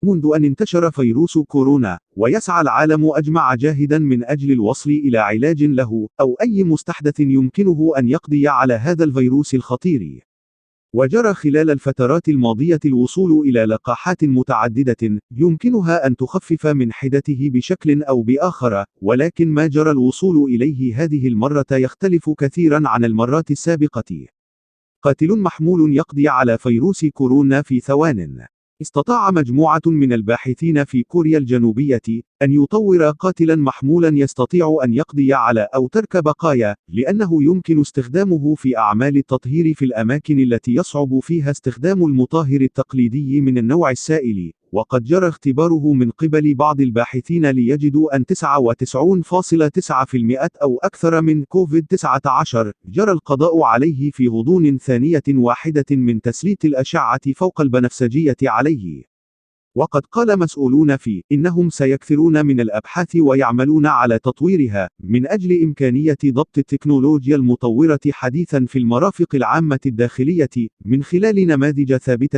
منذ أن انتشر فيروس كورونا، ويسعى العالم أجمع جاهدا من أجل الوصل إلى علاج له، أو أي مستحدث يمكنه أن يقضي على هذا الفيروس الخطير. وجرى خلال الفترات الماضية الوصول إلى لقاحات متعددة يمكنها أن تخفف من حدته بشكل أو بآخر، ولكن ما جرى الوصول إليه هذه المرة يختلف كثيرا عن المرات السابقة. قاتل محمول يقضي على فيروس كورونا في ثوان. استطاع مجموعة من الباحثين في كوريا الجنوبية أن يطور قاتلا محمولا يستطيع أن يقضي على أو ترك بقايا، لأنه يمكن استخدامه في أعمال التطهير في الأماكن التي يصعب فيها استخدام المطهر التقليدي من النوع السائل. وقد جرى اختباره من قبل بعض الباحثين ليجدوا أن 99.9% أو أكثر من كوفيد-19 جرى القضاء عليه في غضون ثانية واحدة من تسليط الأشعة فوق البنفسجية عليه. وقد قال مسؤولون إنهم سيكثرون من الأبحاث ويعملون على تطويرها، من أجل إمكانية ضبط التكنولوجيا المطورة حديثا في المرافق العامة الداخلية، من خلال نماذج ثابتة